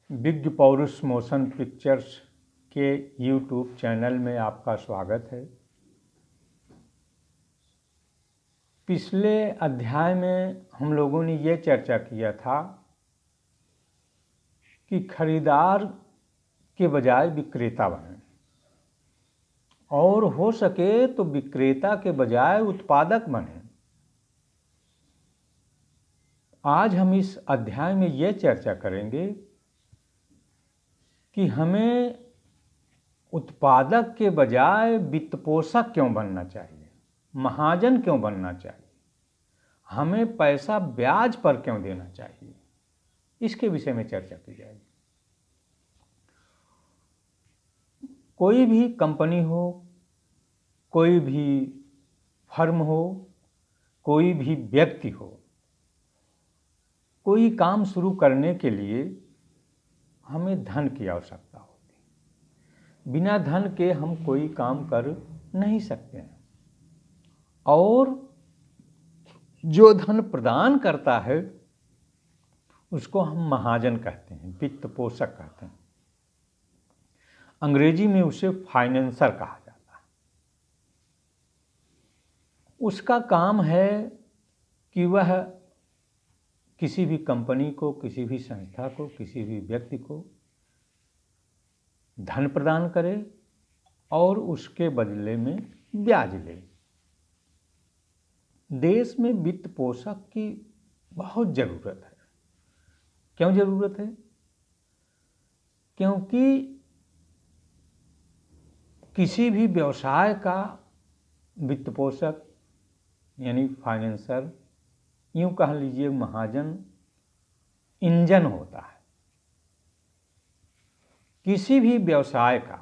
Big पौरुष motion pictures के YouTube channel में आपका स्वागत है। पिछले अध्याय में हम लोगों ने ये चर्चा किया था कि खरीदार के बजाय विक्रेता बने और हो सके तो विक्रेता के बजाय उत्पादक बने। आज हम इस अध्याय में ये चर्चा करेंगे कि हमें उत्पादक के बजाय वित्तपोषक क्यों बनना चाहिए, महाजन क्यों बनना चाहिए, हमें पैसा ब्याज पर क्यों देना चाहिए, इसके विषय में चर्चा की जाएगी। कोई भी कंपनी हो, कोई भी फर्म हो, कोई भी व्यक्ति हो, कोई काम शुरू करने के लिए हमें धन की आवश्यकता होती है। बिना धन के हम कोई काम कर नहीं सकते हैं। और जो धन प्रदान करता है उसको हम महाजन कहते हैं, वित्त पोषक कहते हैं। अंग्रेजी में उसे फाइनेंसर कहा जाता है। उसका काम है कि वह किसी भी कंपनी को, किसी भी संस्था को, किसी भी व्यक्ति को धन प्रदान करे और उसके बदले में ब्याज ले। देश में वित्त पोषक की बहुत ज़रूरत है। क्यों ज़रूरत है? क्योंकि किसी भी व्यवसाय का वित्त पोषक यानी फाइनेंसर, यूँ कह लीजिए महाजन, इंजन होता है। किसी भी व्यवसाय का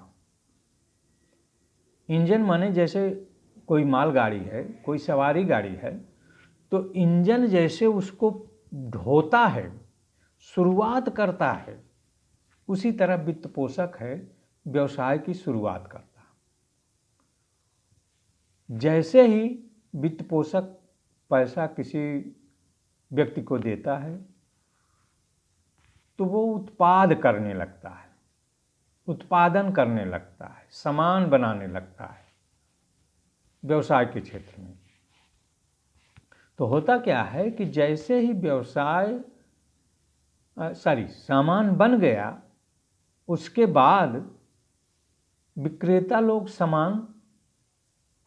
इंजन माने जैसे कोई मालगाड़ी है, कोई सवारी गाड़ी है, तो इंजन जैसे उसको ढोता है, शुरुआत करता है, उसी तरह वित्त पोषक है, व्यवसाय की शुरुआत करता है। जैसे ही वित्त पोषक पैसा किसी व्यक्ति को देता है तो वो उत्पाद करने लगता है, उत्पादन करने लगता है, सामान बनाने लगता है व्यवसाय के क्षेत्र में। तो होता क्या है कि जैसे ही सामान बन गया, उसके बाद विक्रेता लोग सामान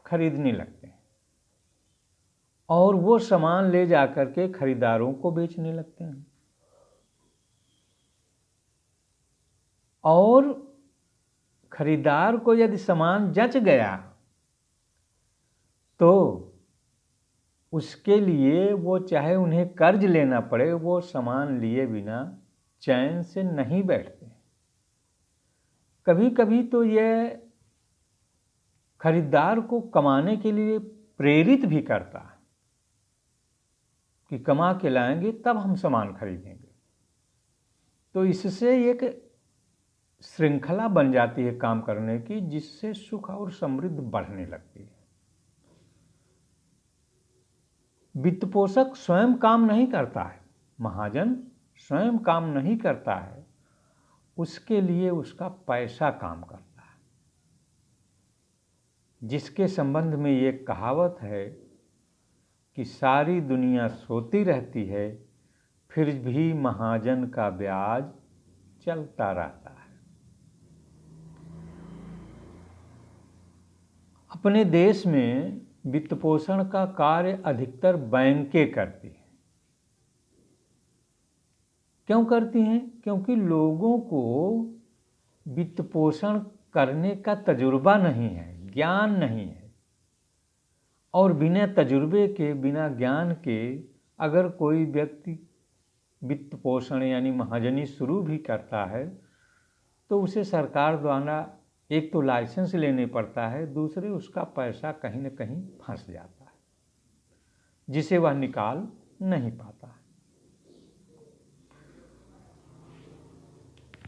खरीदने लगते हैं और वो सामान ले जाकर के खरीदारों को बेचने लगते हैं। और खरीदार को यदि सामान जच गया तो उसके लिए वो चाहे उन्हें कर्ज लेना पड़े, वो सामान लिए बिना चैन से नहीं बैठते। कभी कभी तो ये खरीदार को कमाने के लिए प्रेरित भी करता है कि कमा के लाएंगे तब हम सामान खरीदेंगे। तो इससे एक श्रृंखला बन जाती है काम करने की, जिससे सुख और समृद्धि बढ़ने लगती है। वित्त पोषक स्वयं काम नहीं करता है, महाजन स्वयं काम नहीं करता है, उसके लिए उसका पैसा काम करता है। जिसके संबंध में ये कहावत है कि सारी दुनिया सोती रहती है फिर भी महाजन का ब्याज चलता रहता है। अपने देश में वित्त पोषण का कार्य अधिकतर बैंकें करती हैं। क्यों करती हैं? क्योंकि लोगों को वित्त पोषण करने का तजुर्बा नहीं है, ज्ञान नहीं है। और बिना तजुर्बे के, बिना ज्ञान के अगर कोई व्यक्ति वित्त पोषण यानी महाजनी शुरू भी करता है तो उसे सरकार द्वारा एक तो लाइसेंस लेने पड़ता है, दूसरे उसका पैसा कहीं न कहीं फंस जाता है जिसे वह निकाल नहीं पाता है।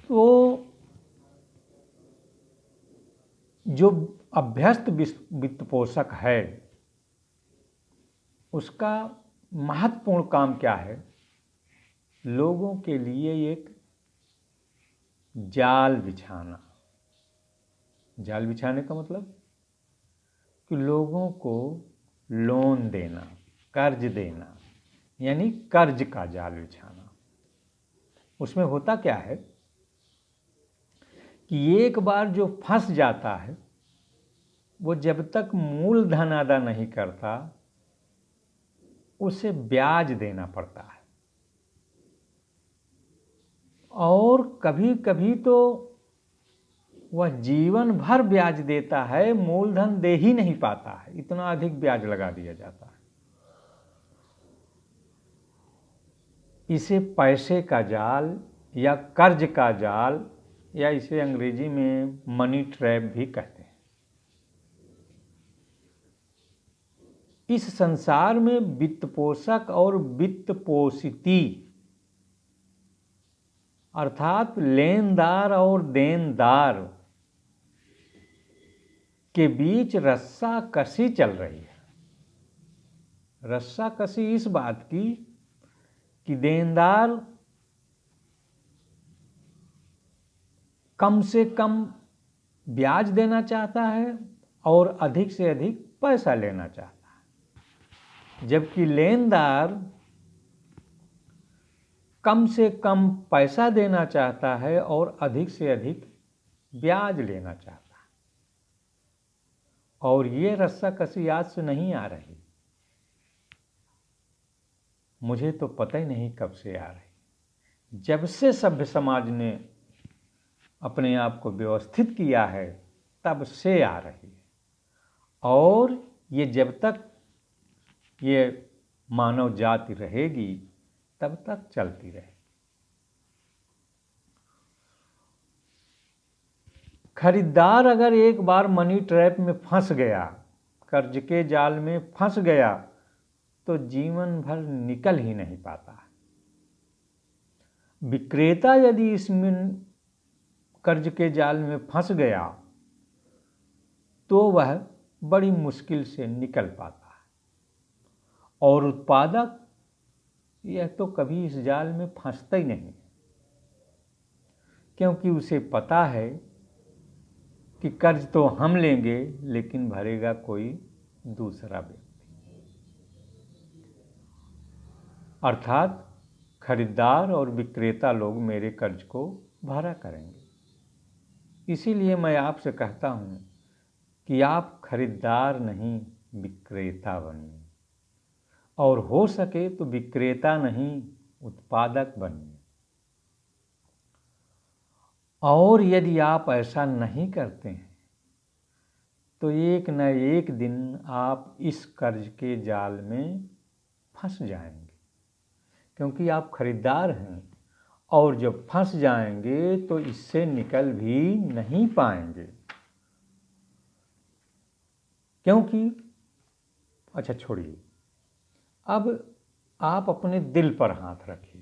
तो जो अभ्यस्त वित्त पोषक है उसका महत्वपूर्ण काम क्या है? लोगों के लिए एक जाल बिछाना। जाल बिछाने का मतलब कि लोगों को लोन देना, कर्ज देना, यानी कर्ज का जाल बिछाना। उसमें होता क्या है कि एक बार जो फंस जाता है वो जब तक मूलधन अदा नहीं करता उसे ब्याज देना पड़ता है, और कभी कभी तो वह जीवन भर ब्याज देता है, मूलधन दे ही नहीं पाता है, इतना अधिक ब्याज लगा दिया जाता है। इसे पैसे का जाल या कर्ज का जाल, या इसे अंग्रेजी में मनी ट्रैप भी कहते हैं। इस संसार में वित्त पोषक और वित्त पोषिती अर्थात लेनदार और देनदार के बीच रस्साकसी चल रही है। रस्साकसी इस बात की कि देनदार कम से कम ब्याज देना चाहता है और अधिक से अधिक पैसा लेना चाहता है, जबकि लेनदार कम से कम पैसा देना चाहता है और अधिक से अधिक ब्याज लेना चाहता है। और ये रस्साकसी आज से नहीं आ रही, मुझे तो पता ही नहीं कब से आ रही। जब से सभ्य समाज ने अपने आप को व्यवस्थित किया है तब से आ रही है, और ये जब तक ये मानव जाति रहेगी तब तक चलती रहेगी। खरीदार अगर एक बार मनी ट्रैप में फंस गया, कर्ज के जाल में फंस गया, तो जीवन भर निकल ही नहीं पाता। विक्रेता यदि इसमें कर्ज के जाल में फंस गया तो वह बड़ी मुश्किल से निकल पाता है, और उत्पादक यह तो कभी इस जाल में फंसता ही नहीं, क्योंकि उसे पता है कि कर्ज तो हम लेंगे लेकिन भरेगा कोई दूसरा व्यक्ति, अर्थात खरीदार और विक्रेता लोग मेरे कर्ज को भरा करेंगे। इसीलिए मैं आपसे कहता हूं कि आप खरीदार नहीं विक्रेता बनिए, और हो सके तो विक्रेता नहीं उत्पादक बनिए। और यदि आप ऐसा नहीं करते हैं तो एक न एक दिन आप इस कर्ज के जाल में फंस जाएंगे, क्योंकि आप खरीदार हैं, और जब फंस जाएंगे तो इससे निकल भी नहीं पाएंगे। क्योंकि अच्छा छोड़िए, अब आप अपने दिल पर हाथ रखिए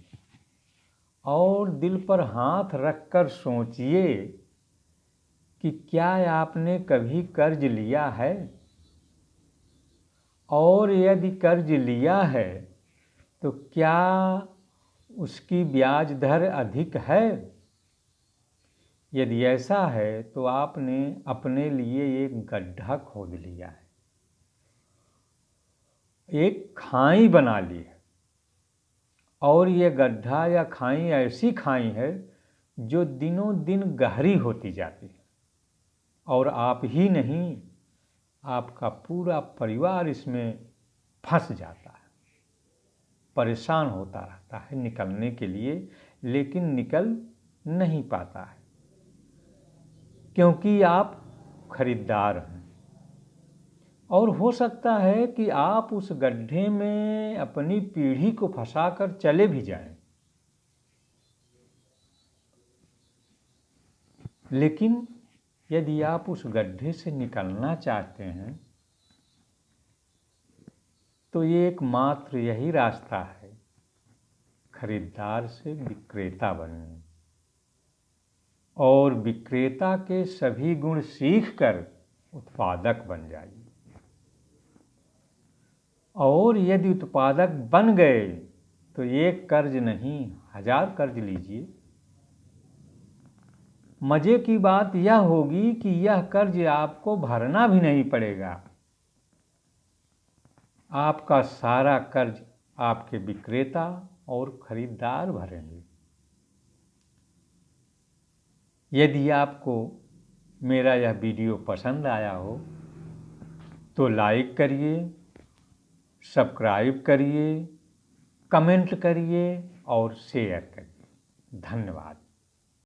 और दिल पर हाथ रखकर सोचिए कि क्या आपने कभी कर्ज लिया है, और यदि कर्ज लिया है तो क्या उसकी ब्याज दर अधिक है। यदि ऐसा है तो आपने अपने लिए एक गड्ढा खोद लिया है, एक खाई बना ली है, और ये गड्ढा या खाई ऐसी खाई है जो दिनों दिन गहरी होती जाती है, और आप ही नहीं आपका पूरा परिवार इसमें फंस जाता है, परेशान होता रहता है निकलने के लिए, लेकिन निकल नहीं पाता है, क्योंकि आप खरीदार हैं। और हो सकता है कि आप उस गड्ढे में अपनी पीढ़ी को फंसाकर चले भी जाएं, लेकिन यदि आप उस गड्ढे से निकलना चाहते हैं तो ये एकमात्र यही रास्ता है, खरीदार से विक्रेता बनने, और विक्रेता के सभी गुण सीखकर उत्पादक बन जाइए। और यदि उत्पादक बन गए तो एक कर्ज नहीं 1000 कर्ज लीजिए, मज़े की बात यह होगी कि यह कर्ज आपको भरना भी नहीं पड़ेगा। आपका सारा कर्ज आपके विक्रेता और खरीदार भरेंगे। यदि आपको मेरा यह वीडियो पसंद आया हो तो लाइक करिए, सब्सक्राइब करिए, कमेंट करिए और शेयर करिए। धन्यवाद।